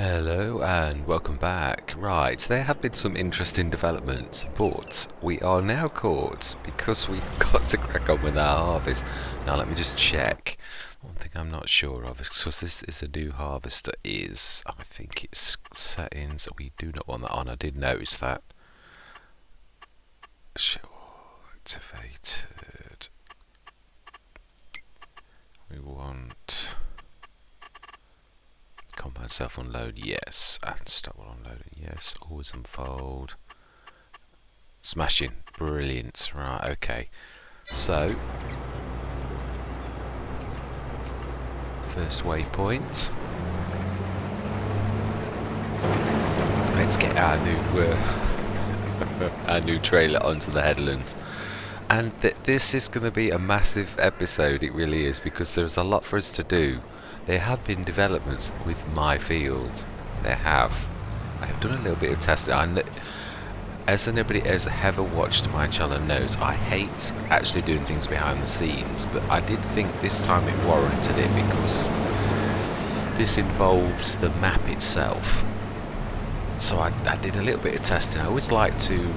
Hello and welcome back. Right, there have been some interesting developments, but we are now caught because we've got to crack on with our harvest. Now let me just check. One thing I'm not sure of is because this is a new harvester I think it's settings. We do not want that on. I did notice that. Show activated. We want combine self unload, yes, and stop unloading, yes, always unfold. Smashing, brilliant, right, okay. So, first waypoint. Let's get our new our new trailer onto the headlands. And this is going to be a massive episode, it really is, because there's a lot for us to do. There have been developments with my field. There have. I have done a little bit of testing. As anybody has ever watched my channel knows, I hate actually doing things behind the scenes, but I did think this time it warranted it because this involves the map itself. So I did a little bit of testing. I always like to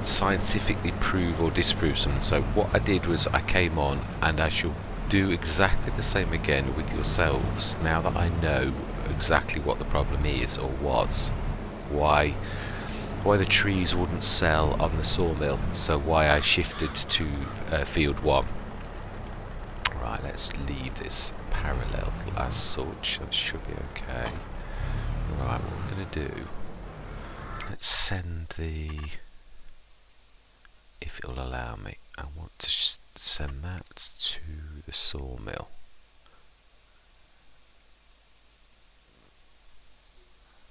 scientifically prove or disprove something. So what I did was I came on, and I shall do exactly the same again with yourselves now that I know exactly what the problem is, or was, why the trees wouldn't sell on the sawmill, so why I shifted to field 1. Right, let's leave this parallel as such. That should be okay. Right, what we're going to do, let's send if it'll allow me, I want to send that to the sawmill.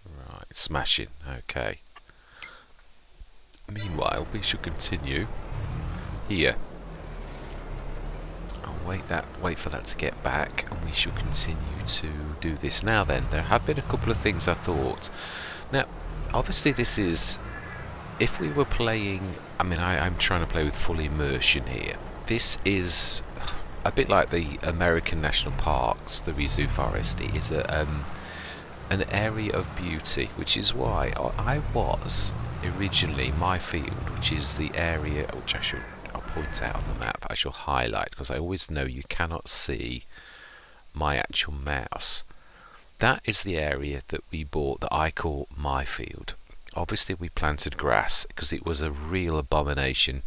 Right, smashing, okay. Meanwhile, we should continue here. I'll wait for that to get back, and we should continue to do this. Now then, there have been a couple of things I thought. Now, obviously this is, if we were playing, I'm trying to play with full immersion here. This is a bit like the American national parks, the Risoux Forest. It is an area of beauty, which is why I was originally, my field, which is the area which I'll point out on the map, I shall highlight, because I always know you cannot see my actual mouse. That is the area that we bought that I call my field. Obviously we planted grass because it was a real abomination.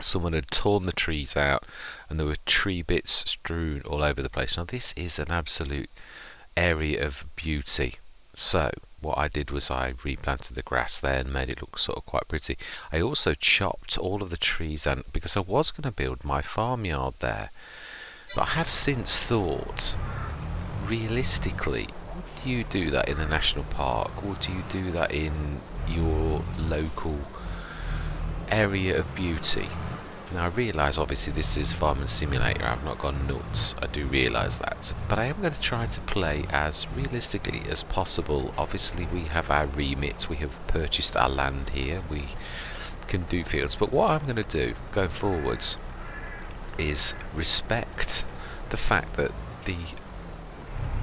Someone had torn the trees out and there were tree bits strewn all over the place. Now this is an absolute area of beauty. So what I did was I replanted the grass there and made it look sort of quite pretty. I also chopped all of the trees down because I was going to build my farmyard there. But I have since thought, realistically, would you do that in the national park? Would you do that in your local area of beauty? Now I realise obviously this is Farming Simulator, I've not gone nuts, I do realise that, but I am going to try to play as realistically as possible. Obviously we have our remit, we have purchased our land here, we can do fields, but what I'm going to do going forwards is respect the fact that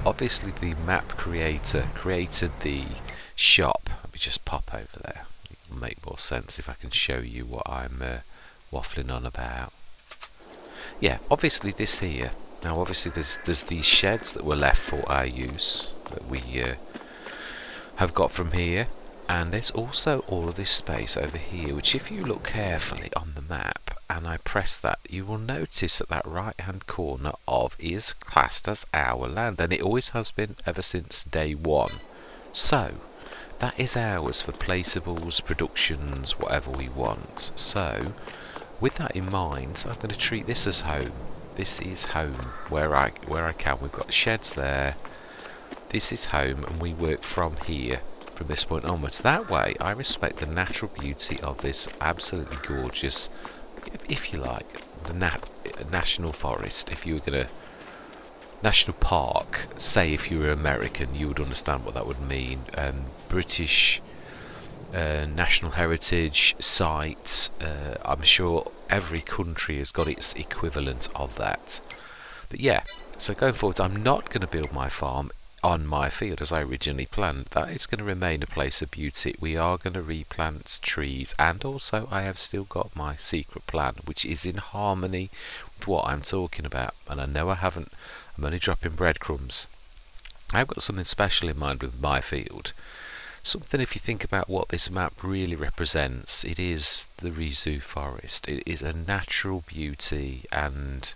obviously the map creator created the shop. Let me just pop over there, it'll make more sense if I can show you what I'm waffling on about. Yeah, obviously this here, now obviously there's these sheds that were left for our use that we have got from here, and there's also all of this space over here, which if you look carefully on the map and I press that, you will notice that that right hand corner is classed as our land, and it always has been ever since day 1. So that is ours for placeables, productions, whatever we want. So with that in mind, I'm going to treat this as home. This is home where I can. We've got sheds there. This is home, and we work from here, from this point onwards. That way, I respect the natural beauty of this absolutely gorgeous, if you like, the national forest. If you were going to national park, say if you were American, you would understand what that would mean. British national heritage sites, I'm sure every country has got its equivalent of that. But yeah, so going forward, I'm not going to build my farm on my field as I originally planned. That is going to remain a place of beauty. We are going to replant trees, and also I have still got my secret plan, which is in harmony with what I'm talking about. And I know I'm only dropping breadcrumbs. I've got something special in mind with my field. Something, if you think about what this map really represents, it is the Risoux Forest. It is a natural beauty, and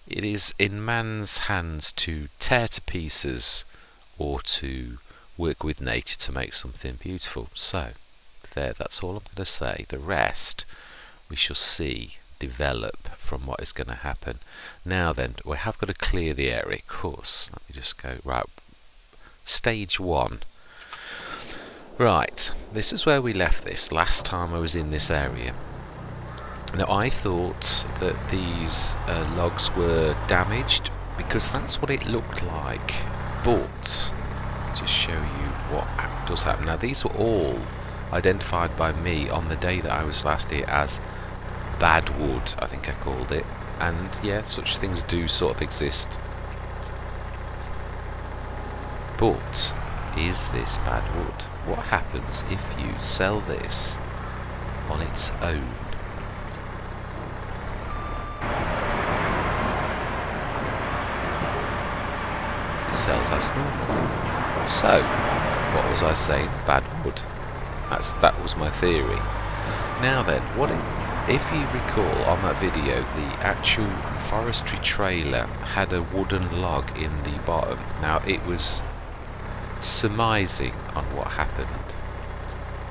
it is in man's hands to tear to pieces or to work with nature to make something beautiful. So, that's all I'm going to say. The rest we shall see develop from what is going to happen. Now then, we have got to clear the area, of course. Let me just go, right, stage 1. Right, this is where we left this last time I was in this area. Now I thought that these logs were damaged because that's what it looked like, but just show you what does happen. Now these were all identified by me on the day that I was last here as bad wood, I think I called it, and yeah, such things do sort of exist. But is this bad wood? What happens if you sell this on its own? It sells as normal. So, what was I saying? Bad wood. That was my theory. Now then, if you recall on that video, the actual forestry trailer had a wooden log in the bottom. Now it was surmising on what happened.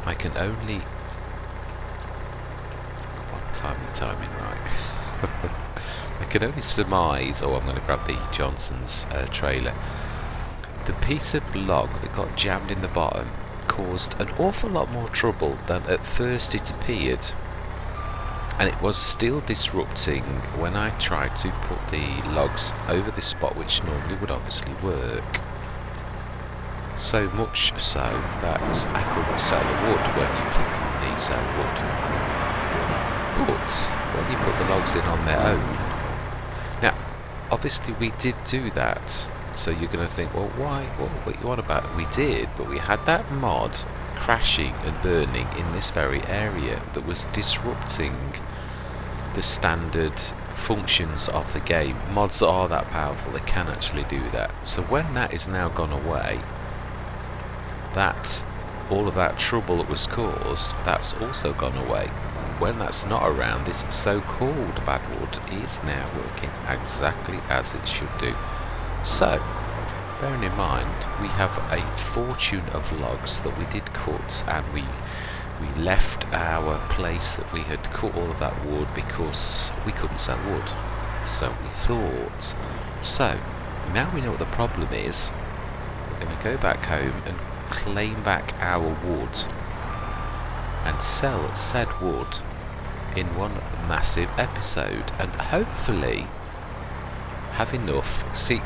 I can only... timing right. I can only surmise. Oh, I'm going to grab the Johnson's trailer. The piece of log that got jammed in the bottom caused an awful lot more trouble than at first it appeared, and it was still disrupting when I tried to put the logs over this spot, which normally would obviously work. So much so that I couldn't sell the wood when you click on the sell wood. But when you put the logs in on their own, now obviously we did do that, so you're going to think, well, why, what you on about? We did, but we had that mod crashing and burning in this very area that was disrupting the standard functions of the game. Mods are that powerful, they can actually do that. So when that is now gone away, all of that trouble that was caused, that's also gone away. When that's not around, this so-called bad wood is now working exactly as it should do. So, bearing in mind, we have a fortune of logs that we did cut, and we left our place that we had cut all of that wood because we couldn't sell wood. So we thought, so now we know what the problem is, we're going to go back home and claim back our wood and sell said wood in one massive episode, and hopefully have enough. See,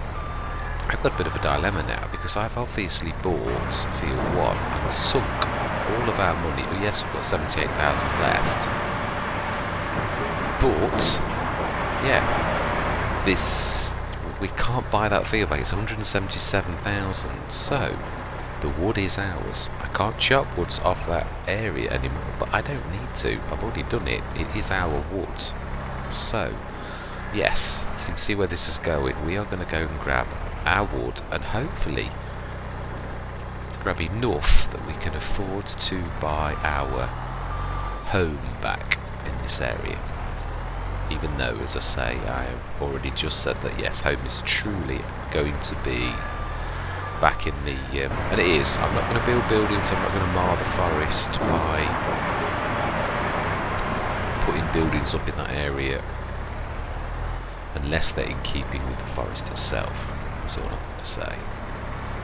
I've got a bit of a dilemma now because I've obviously bought field 1 and sunk all of our money. Oh yes, we've got 78,000 left, but yeah, we can't buy that field back. It's 177,000, so the wood is ours. I can't chop woods off that area anymore, but I don't need to. I've already done it. It is our wood. So, yes, you can see where this is going. We are going to go and grab our wood and hopefully grab enough that we can afford to buy our home back in this area. Even though, as I say, I have already just said that yes, home is truly going to be back in the... and it is. I'm not going to build buildings, I'm not going to mar the forest by putting buildings up in that area unless they're in keeping with the forest itself. That's all I'm going to say.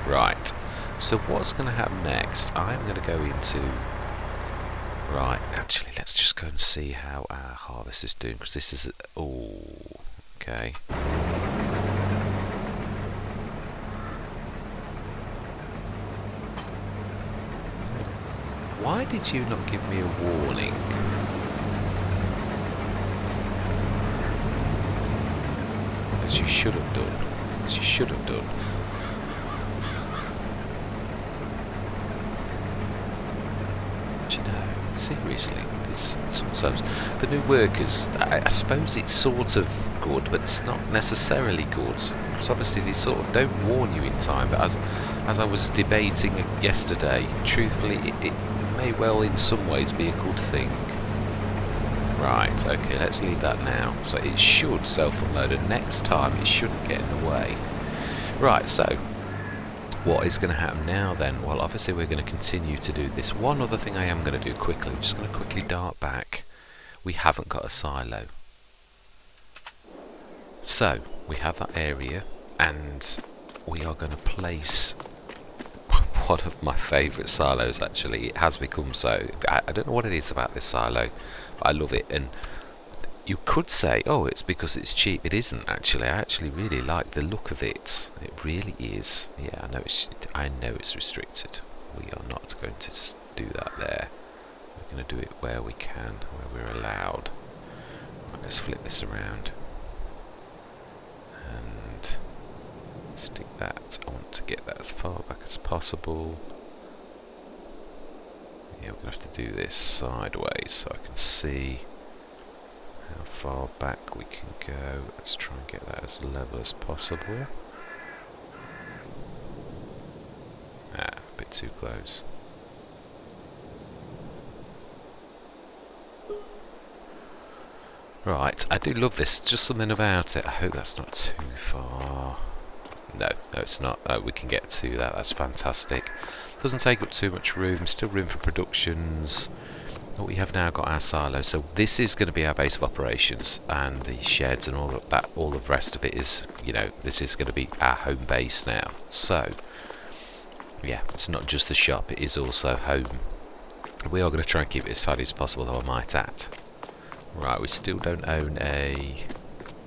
Right, so what's going to happen next? I'm going to go into... Right, actually, let's just go and see how our harvest is doing, because this is... Oh, okay. Why did you not give me a warning? As you should have done. As you should have done. seriously, this sometimes the new workers. I suppose it's sort of good, but it's not necessarily good. So obviously they sort of don't warn you in time. But as I was debating yesterday, truthfully, it may well in some ways be a good thing. Right, okay, let's leave that now. So it should self-unload, and next time it shouldn't get in the way. Right, so what is going to happen now then? Well, obviously we're going to continue to do this. One other thing I am going to do quickly, I'm just going to quickly dart back. We haven't got a silo. So, we have that area, and we are going to place one of my favourite silos actually. It has become so. I don't know what it is about this silo, but I love it. And you could say, oh, it's because it's cheap. It isn't actually. I actually really like the look of it. It really is. Yeah, I know it's restricted. We are not going to do that there. We're going to do it where we can, where we're allowed. Right, let's flip this around. And stick that. I want to get that as far back as possible. Yeah, we're going to have to do this sideways so I can see how far back we can go. Let's try and get that as level as possible. A bit too close. Right, I do love this. Just something about it. I hope that's not too far. No, it's not. We can get to that. That's fantastic. Doesn't take up too much room. Still room for productions. We have now got our silo, so this is going to be our base of operations, and the sheds and all of that, all of the rest of it is, this is going to be our home base now. So, yeah, it's not just the shop, it is also home. We are going to try and keep it as tidy as possible, though, I might add. Right, we still don't own a...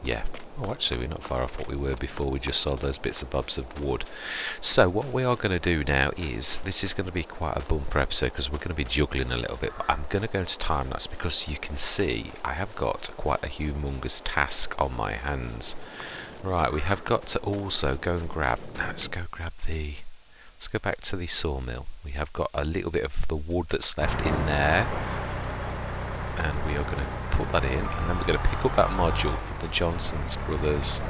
Yeah. Oh, actually, we're not far off what we were before. We just saw those bits and bobs of wood. So what we are going to do now is, this is going to be quite a bumper episode because we're going to be juggling a little bit, but I'm going to go into time-lapse because you can see I have got quite a humongous task on my hands. Right, we have got to also go and grab... Let's go back to the sawmill. We have got a little bit of the wood that's left in there, and we are going to put that in, and then we're going to pick up that module from the Johnson's Brothers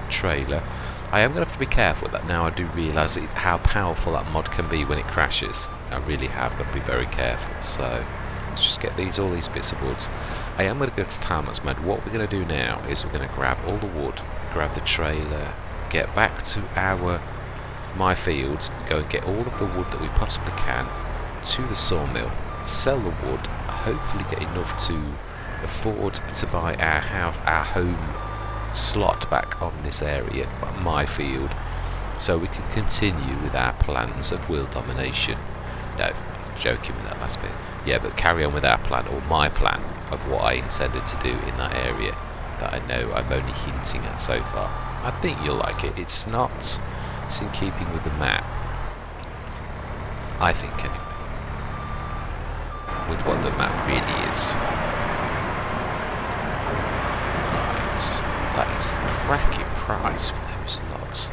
trailer. I am going to have to be careful with that now. I do realise how powerful that mod can be when it crashes. I really have got to be very careful. So let's just get all these bits of woods. I am going to go to time-lapse mode. What we're going to do now is we're going to grab all the wood, grab the trailer, get back to my fields, go and get all of the wood that we possibly can to the sawmill, sell the wood, hopefully get enough to afford to buy our home slot back on this area, my field, so we can continue with our plans of world domination. No, I was joking with that last bit. Yeah, but carry on with our plan, or my plan, of what I intended to do in that area that I know I'm only hinting at so far. I think you'll like it. It's in keeping with the map, I think, anyway, with what the map really is. That is a cracking price for those logs.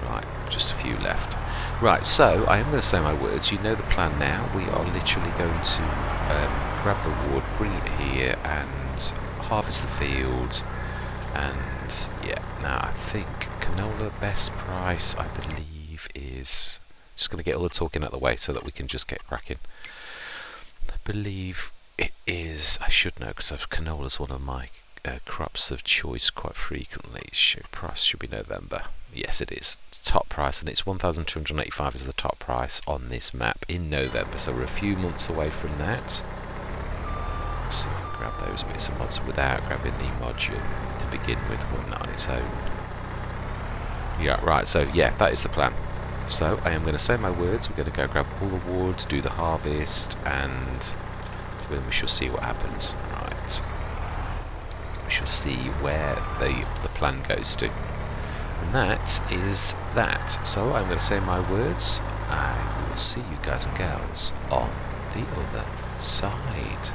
Right, just a few left. Right, so I am going to say my words. You know the plan now. We are literally going to grab the wood, bring it here, and harvest the field. And yeah, now I think canola best price, I believe, is... Just going to get all the talking out of the way so that we can just get cracking. I believe it is... I should know because canola is one of my crops of choice quite frequently. Price should be November. Yes, it is. Top price, and it's 1,285 is the top price on this map in November, so we're a few months away from that. Let's see if we can grab those bits and bobs without grabbing the module to begin with, one on its own. Yeah, right, so yeah, that is the plan. So I am going to say my words. We're going to go grab all the wood, do the harvest, and then we shall see what happens. Right. We shall see where the plan goes to. And that is that. So I'm going to say my words. I will see you guys and girls on the other side.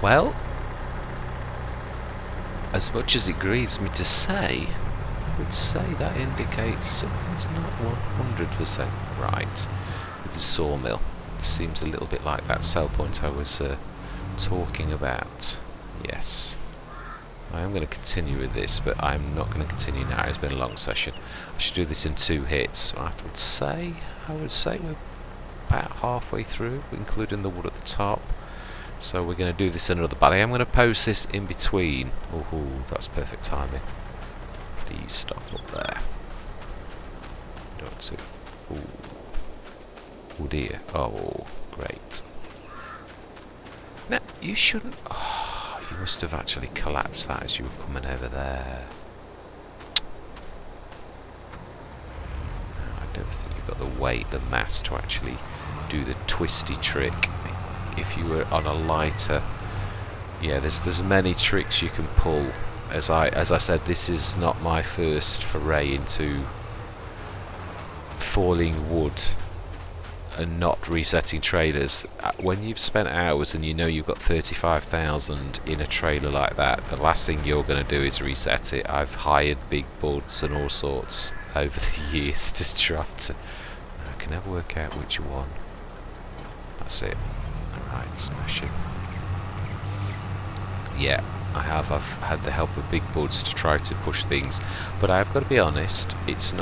Well, as much as it grieves me to say, I would say that indicates something's not 100% right with the sawmill. It seems a little bit like that sell point I was talking about. Yes. I am going to continue with this, but I'm not going to continue now. It's been a long session. I should do this in 2 hits. I would say we're about halfway through, including the wood at the top. So we're going to do this another, but I am going to post this in between. Oh, that's perfect timing. Please stop up there. Don't oh dear. Oh, great. Now, you shouldn't... Oh, you must have actually collapsed that as you were coming over there. I don't think you've got the weight, the mass to actually do the twisty trick. If you were on a lighter, yeah, there's many tricks you can pull. As I said, this is not my first foray into falling wood and not resetting trailers. When you've spent hours and you know you've got 35,000 in a trailer like that, the last thing you're going to do is reset it. I've hired big buds and all sorts over the years to try to... I can never work out which one. That's it. Alright, smashing. Yeah, I've had the help of big buds to try to push things, but I've got to be honest, it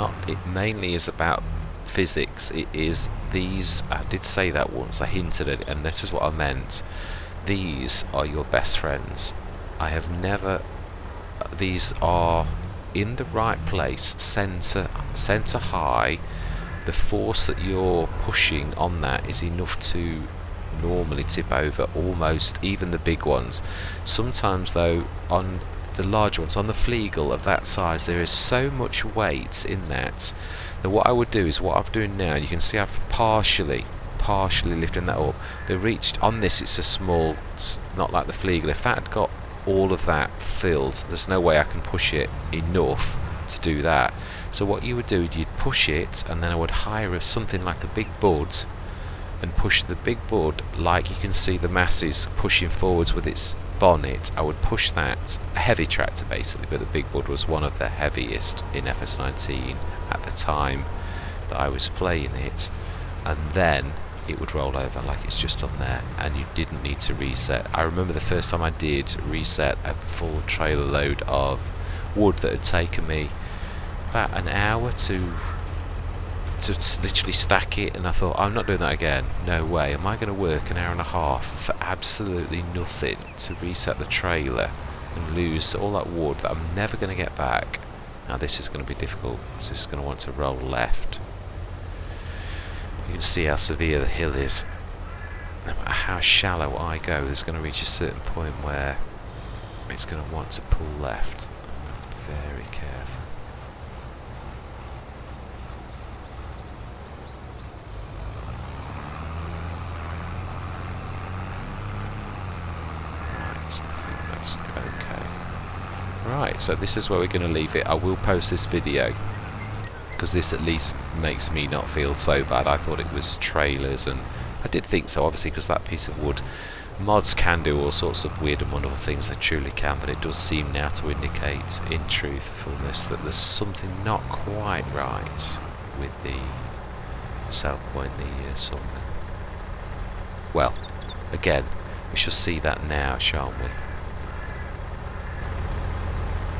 mainly is about physics. It is these, I did say that once, I hinted at it, and this is what I meant. These are your best friends. I have never... These are in the right place, centre high. The force that you're pushing on that is enough to normally tip over almost even the big ones. Sometimes though, on the large ones, on the Flegel of that size, there is so much weight in that what I would do is what I'm doing now. You can see I've partially lifting that up. They reached on this, it's a small, not like the Flegel. If that had got all of that filled, there's no way I can push it enough to do that. So what you would do, you'd push it, and then I would hire something like a big bud and push the big bud, like you can see the masses pushing forwards with its bonnet. I would push that, a heavy tractor basically, but the big bud was one of the heaviest in FS19 at the time that I was playing it, and then it would roll over like it's just on there, and you didn't need to reset. I remember the first time I did reset a full trailer load of wood that had taken me about an hour to literally stack it, and I thought, I'm not doing that again. No way. Am I going to work an hour and a half for absolutely nothing to reset the trailer and lose all that wood that I'm never going to get back? Now this is going to be difficult. This is going to want to roll left. You can see how severe the hill is. No matter how shallow I go, there's going to reach a certain point where it's going to want to pull left. I have to be very careful. Okay. Right, so this is where we're going to leave it. I will post this video because this at least makes me not feel so bad. I thought it was trailers, and I did think so, obviously, because that piece of wood, mods can do all sorts of weird and wonderful things, they truly can, but it does seem now to indicate, in truthfulness, that there's something not quite right with the sell point, the sawmill. Well, again, we shall see that now, shan't we?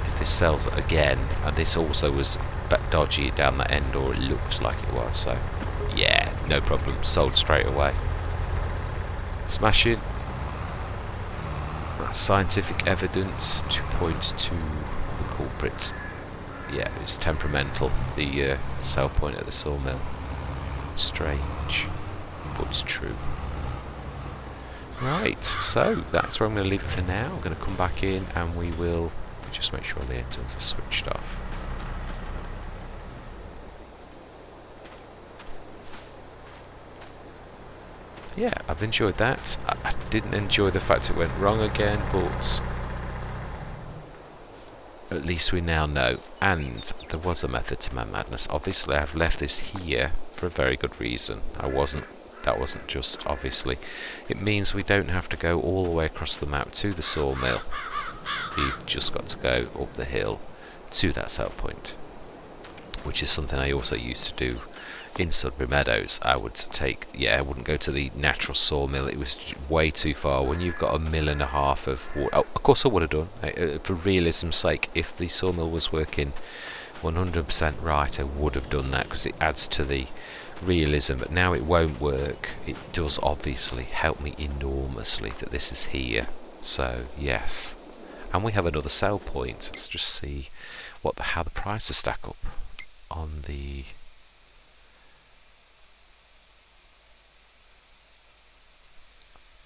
If this sells again, and this also was a bit dodgy down the end, or it looked like it was, so yeah, no problem, sold straight away. Smashing. That's scientific evidence, 2 points to the culprit. Yeah, it's temperamental, the sell point at the sawmill. Strange, but it's true. Right, so that's where I'm going to leave it for now. I'm going to come back in and we will just make sure the engines are switched off. Yeah, I've enjoyed that. I didn't enjoy the fact it went wrong again, but at least we now know. And there was a method to my madness. Obviously, I've left this here for a very good reason. I wasn't That wasn't just, obviously. It means we don't have to go all the way across the map to the sawmill. We've just got to go up the hill to that sell point, which is something I also used to do in Sudbury Meadows. I would take, I wouldn't go to the natural sawmill. It was way too far. When you've got 1.5 mil of wood, of course I would have done, for realism's sake, if the sawmill was working 100% right, I would have done that because it adds to the realism. But now it won't work. It does obviously help me enormously that this is here. So yes, and we have another sell point. Let's just see how the prices stack up on the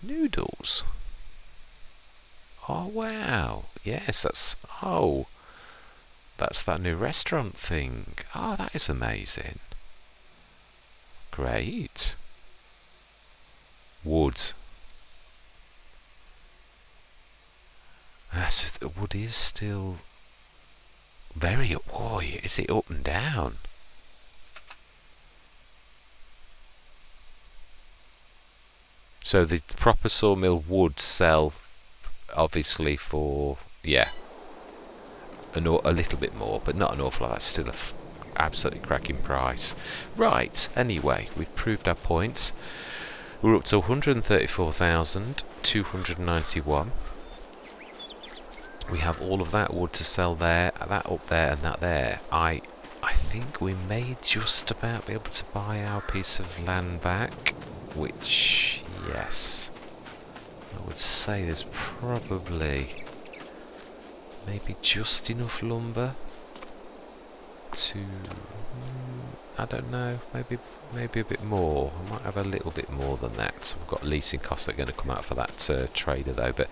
noodles. Oh wow, yes, that's that new restaurant thing. Oh, that is amazing. Great. Wood. So the wood is still very up. Oh, is it up and down? So the proper sawmill would sell, obviously, for a little bit more, but not an awful lot. That's still a absolutely cracking price. Right. Anyway, we've proved our points. We're up to 134,291. We have all of that wood to sell there, that up there, and that there. I think we may just about be able to buy our piece of land back, which, yes, I would say there's probably maybe just enough lumber to, I don't know, maybe a bit more. I might have a little bit more than that. So we've got leasing costs that are going to come out for that trader though, but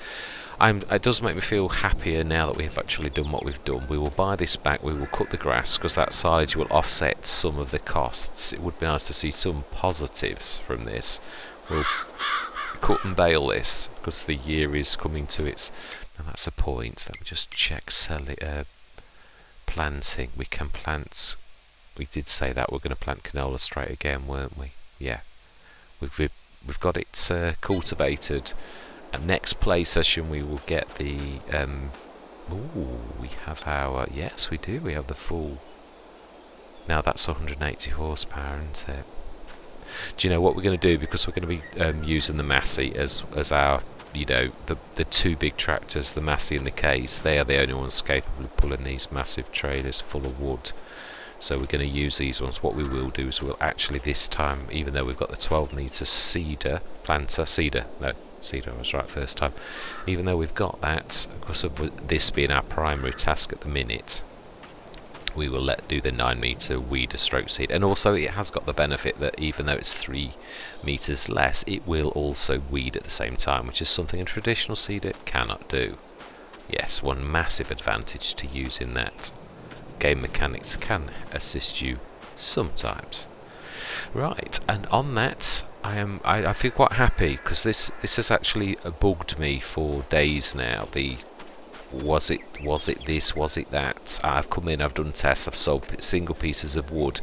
it does make me feel happier now that we've actually done what we've done. We will buy this back, we will cut the grass because that silage will offset some of the costs. It would be nice to see some positives from this. We'll cut and bale this because the year is coming to its, now that's a point. Let me just check planting. We can plant, we did say that we're going to plant canola straight again, weren't we? Yeah, we've got it cultivated. And next play session we will get the we have our, yes we do, we have the full, now that's 180 horsepower, isn't it? Do you know what we're going to do, because we're going to be using the Massey as our, the two big tractors, the Massey and the Case. They are the only ones capable of pulling these massive trailers full of wood. So we're going to use these ones. What we will do is we'll actually this time, even though we've got the 12 metre cedar I was right first time. Even though we've got that, because of this being our primary task at the minute, we will do the 9 metre weeder stroke seed. And also it has got the benefit that even though it's 3 metres less, it will also weed at the same time, which is something a traditional seeder cannot do. Yes, one massive advantage to using that. Game mechanics can assist you sometimes. Right, and on that, I feel quite happy because this has actually bugged me for days now. Was it this, was it that? I've come in, I've done tests, I've sold single pieces of wood,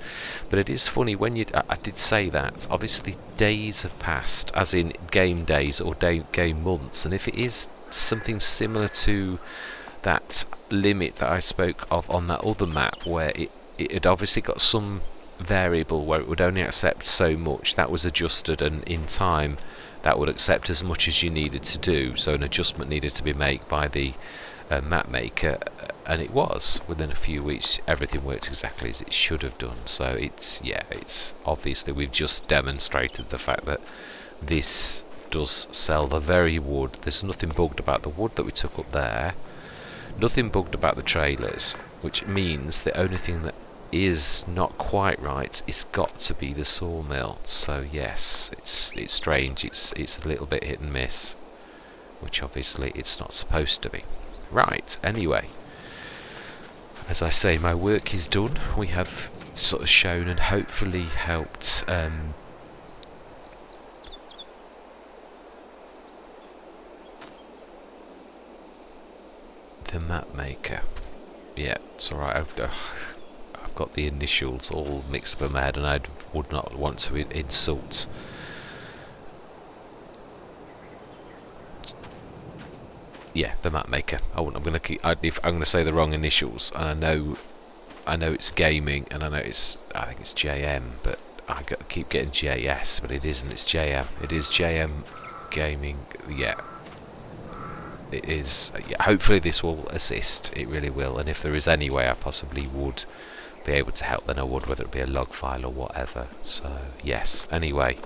but it is funny when I did say that. Obviously, days have passed, as in game days or game months, and if it is something similar to that limit that I spoke of on that other map, where it had obviously got some variable where it would only accept so much, that was adjusted, and in time that would accept as much as you needed to do, so an adjustment needed to be made by the map maker, and it was within a few weeks everything worked exactly as it should have done. So it's obviously we've just demonstrated the fact that this does sell the very wood. There's nothing bugged about the wood that we took up there, nothing bugged about the trailers, which means the only thing that is not quite right, it's got to be the sawmill. So yes, it's strange, it's a little bit hit and miss, which obviously it's not supposed to be. Right, anyway, as I say, my work is done. We have sort of shown and hopefully helped the map maker. Yeah, it's alright. I've got the initials all mixed up in my head, and I would not want to insult yeah, the map maker. I'm going to say the wrong initials, and I know it's gaming, and I think it's JM, but keep getting JS, but it isn't. It's JM. It is JM Gaming. Yeah, it is. Yeah, hopefully this will assist. It really will. And if there is any way I possibly would be able to help, then I would, whether it be a log file or whatever. So yes. Anyway,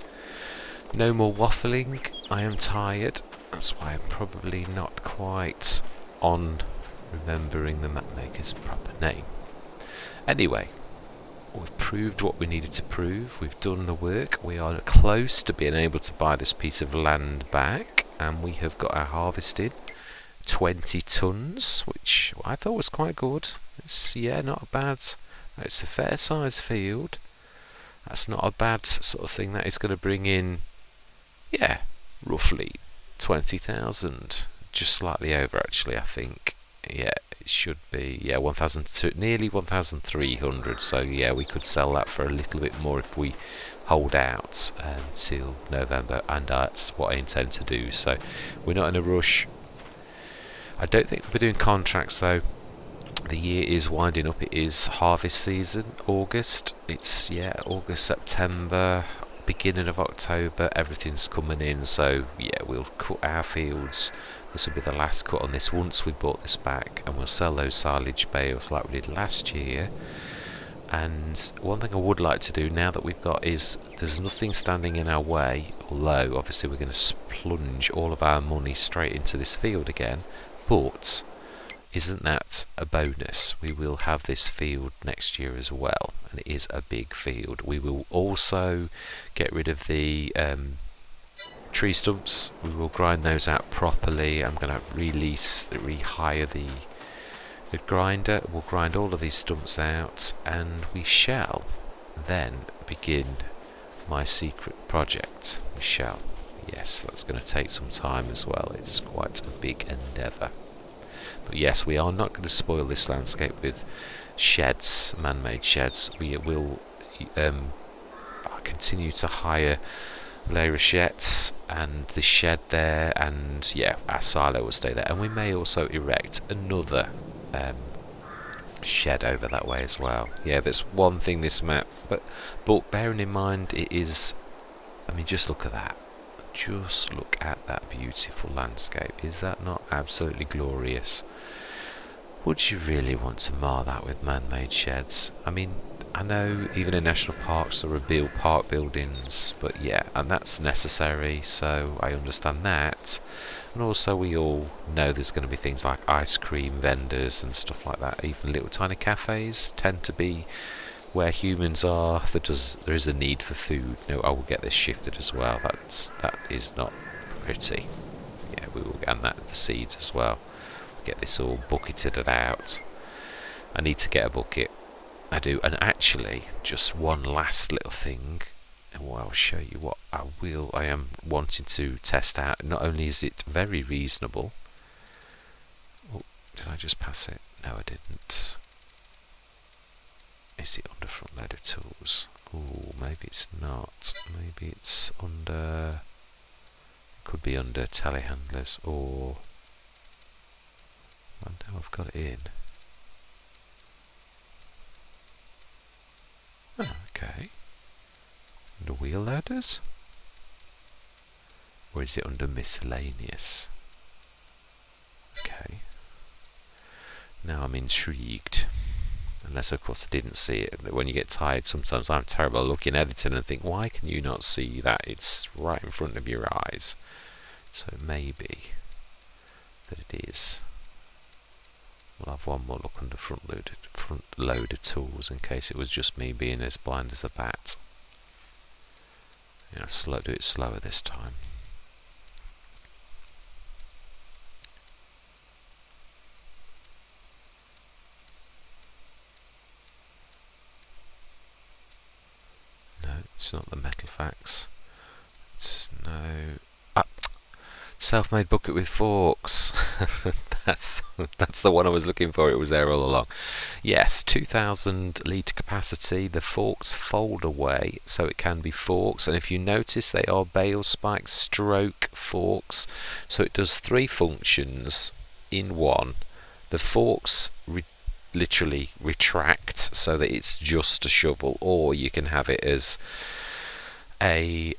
no more waffling. I am tired. That's why I'm probably not quite on remembering the mapmaker's proper name. Anyway, we've proved what we needed to prove. We've done the work. We are close to being able to buy this piece of land back, and we have got our harvested 20 tons, which I thought was quite good. It's not bad. It's a fair size field. That's not a bad sort of thing. That is going to bring in, roughly 20,000, just slightly over actually, I think. Yeah, it should be, nearly 1,300. So yeah, we could sell that for a little bit more if we hold out till November, and that's what I intend to do. So we're not in a rush. I don't think we're doing contracts though. The year is winding up. It is harvest season, August. It's August, September, beginning of October, everything's coming in. So yeah, we'll cut our fields. This will be the last cut on this once we bought this back, and we'll sell those silage bales like we did last year. And one thing I would like to do now that we've got is, there's nothing standing in our way, although obviously we're going to plunge all of our money straight into this field again, but isn't that a bonus? We will have this field next year as well, and it is a big field. We will also get rid of the tree stumps. We will grind those out properly. I'm going to rehire the grinder. We'll grind all of these stumps out, and we shall then begin my secret project. We shall. Yes, that's going to take some time as well. It's quite a big endeavour. But yes, we are not going to spoil this landscape with sheds, man-made sheds. We will continue to hire Les Rochettes and the shed there, and our silo will stay there. And we may also erect another shed over that way as well. Yeah, that's one thing this map, but bearing in mind it is, just look at that. Just look at that beautiful landscape. Is that not absolutely glorious? Would you really want to mar that with man-made sheds? I know even in national parks there are park buildings, but and that's necessary, so I understand that. And also we all know there's going to be things like ice cream vendors and stuff like that. Even little tiny cafes tend to be where humans are. There is a need for food. No, I will get this shifted as well. That is not pretty. Yeah, we will, and that the seeds as well. Get this all bucketed out. I need to get a bucket. I do. And actually, just one last little thing, and I'll show you what I am wanting to test out. Not only is it very reasonable. Oh, did I just pass it? No, I didn't. Is it under front loader tools? Oh, maybe it's not. Maybe it's under. Could be under telehandlers, or. Well, now I've got it in. Oh, okay. Under wheel loaders? Or is it under miscellaneous? Okay. Now I'm intrigued. Unless, of course, I didn't see it. When you get tired, sometimes I'm terrible at looking at editing and think, why can you not see that? It's right in front of your eyes. So it may be that it is. We'll have one more look under front loader tools in case it was just me being as blind as a bat. Do it slower this time. No, it's not the metal facts. It's no. Self-made bucket with forks. that's the one I was looking for. It was there all along. Yes, 2,000 litre capacity. The forks fold away, so it can be forks. And if you notice, they are bale spike stroke forks. So it does three functions. in one. The forks literally retract so that it's just a shovel, or you can have it as a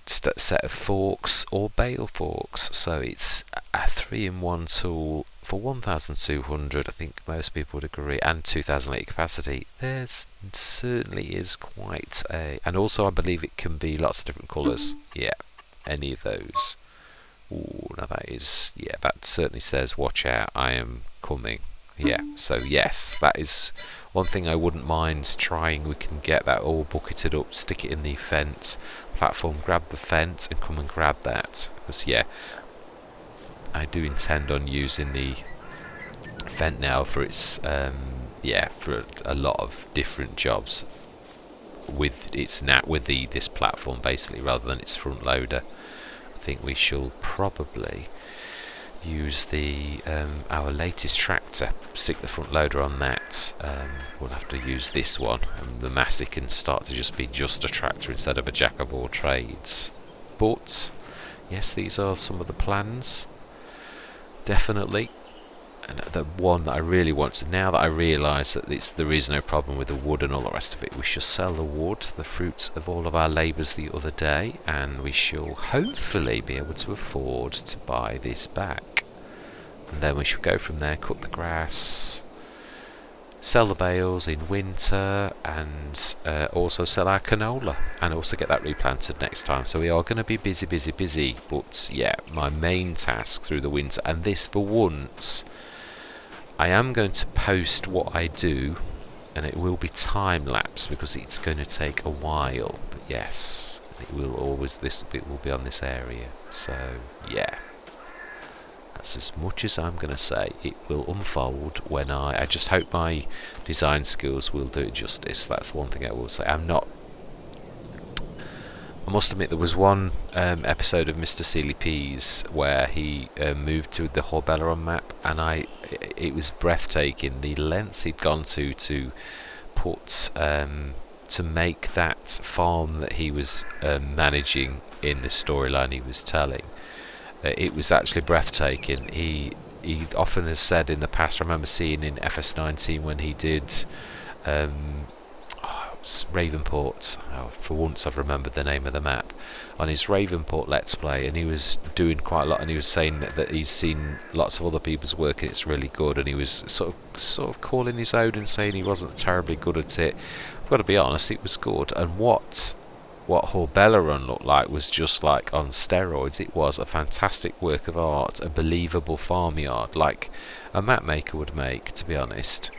set of forks or bale forks. So it's a 3-in-1 tool for 1,200. I think most people would agree, and 2,000 litre capacity. There certainly is quite a, and also I believe it can be lots of different colours. Yeah, any of those. Ooh, now that is, yeah, that certainly says watch out, I am coming. Yeah, so yes, that is one thing I wouldn't mind trying. We can get that all bucketed up, stick it in the fence platform, grab the fence and come and grab that, because yeah, I do intend on using the vent now for its yeah, for a lot of different jobs with its this platform basically, rather than its front loader. I think we shall probably use the our latest tractor, stick the front loader on that. We'll have to use this one, and the Massey can start to just be just a tractor instead of a jack of all trades. But yes, these are some of the plans, definitely. And the one that I really want to, now that I realise that there is no problem with the wood and all the rest of it, we shall sell the wood, the fruits of all of our labours the other day, and we shall hopefully be able to afford to buy this back. And then we shall go from there, cut the grass, sell the bales in winter, and also sell our canola, and also get that replanted next time. So we are going to be busy, but yeah, my main task through the winter, and this for once, I am going to post what I do, and it will be time-lapse because it's going to take a while. But yes, it will always, this bit will be on this area. So yeah, that's as much as I'm going to say. It will unfold when I just hope my design skills will do it justice. That's one thing I will say. I must admit, there was one episode of Mr. Sealy Peas where he moved to the Horbelleron map, and it was breathtaking the lengths he'd gone to put to make that farm that he was managing in the storyline he was telling. It was actually breathtaking. He often has said in the past, I remember seeing in FS19 when he did Ravenport, for once I've remembered the name of the map, on his Ravenport Let's Play, and he was doing quite a lot, and he was saying that he's seen lots of other people's work and it's really good, and he was sort of calling his own and saying he wasn't terribly good at it. I've got to be honest, it was good, and what Horbelleron looked like was just like on steroids. It was a fantastic work of art, a believable farmyard like a map maker would make, to be honest.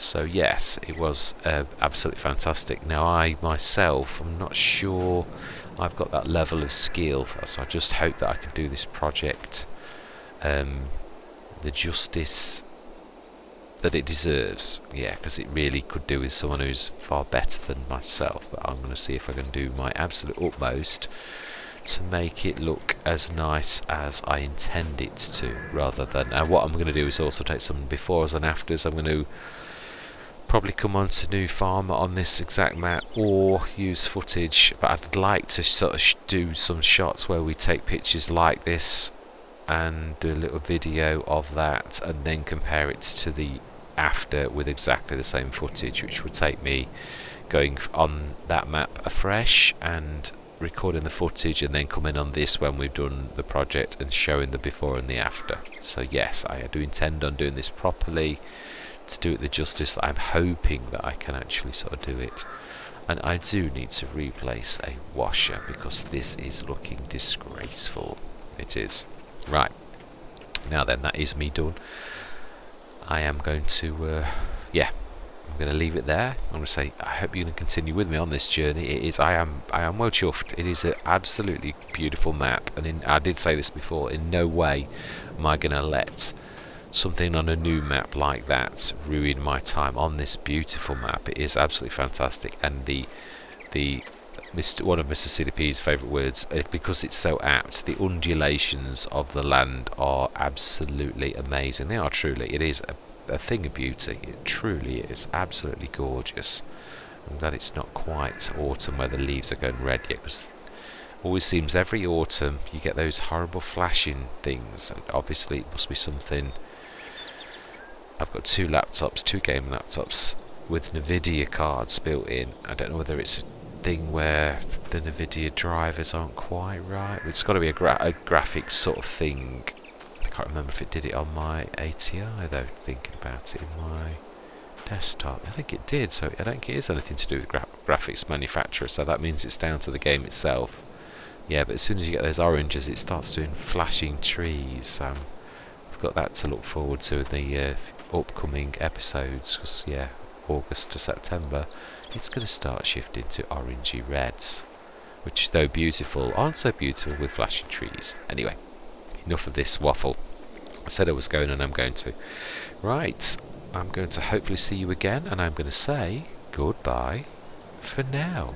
So yes, it was absolutely fantastic. Now I myself, I'm not sure I've got that level of skill, so I just hope that I can do this project the justice that it deserves. Yeah, because it really could do with someone who's far better than myself, but I'm going to see if I can do my absolute utmost to make it look as nice as I intend it to, rather than, and what I'm going to do is also take some befores and afters. I'm going to probably come on to New Farm on this exact map, or use footage, but I'd like to sort of do some shots where we take pictures like this and do a little video of that, and then compare it to the after with exactly the same footage, which would take me going on that map afresh and recording the footage, and then coming on this when we've done the project and showing the before and the after. So yes, I do intend on doing this properly, to do it the justice that I'm hoping that I can actually sort of do it. And I do need to replace a washer because this is looking disgraceful. It is. Right, now then, that is me done. I am going to yeah, I'm going to leave it there. I'm going to say I hope you're going to continue with me on this journey. It is, I am well chuffed. It is an absolutely beautiful map, and I did say this before, in no way am I going to let something on a new map like that ruin my time on this beautiful map. It is absolutely fantastic, and one of Mr. CDP's favourite words, because it's so apt, the undulations of the land are absolutely amazing. They are truly, it is a thing of beauty. It truly is absolutely gorgeous. I'm glad it's not quite autumn where the leaves are going red yet, because Always seems every autumn you get those horrible flashing things, and obviously it must be something. I've got two gaming laptops with NVIDIA cards built in. I don't know whether it's a thing where the NVIDIA drivers aren't quite right. It's got to be a graphics sort of thing. I can't remember if it did it on my ATI though, thinking about it in my desktop. I think it did, so I don't think it is anything to do with graphics manufacturer, so that means it's down to the game itself. Yeah, but as soon as you get those oranges, it starts doing flashing trees. I've got that to look forward to in the upcoming episodes, because yeah, August to September, it's going to start shifting to orangey reds, which though beautiful, aren't so beautiful with flashing trees. Anyway, enough of this waffle. I said I was going, and I'm going to. Right, I'm going to hopefully see you again, and I'm going to say goodbye for now.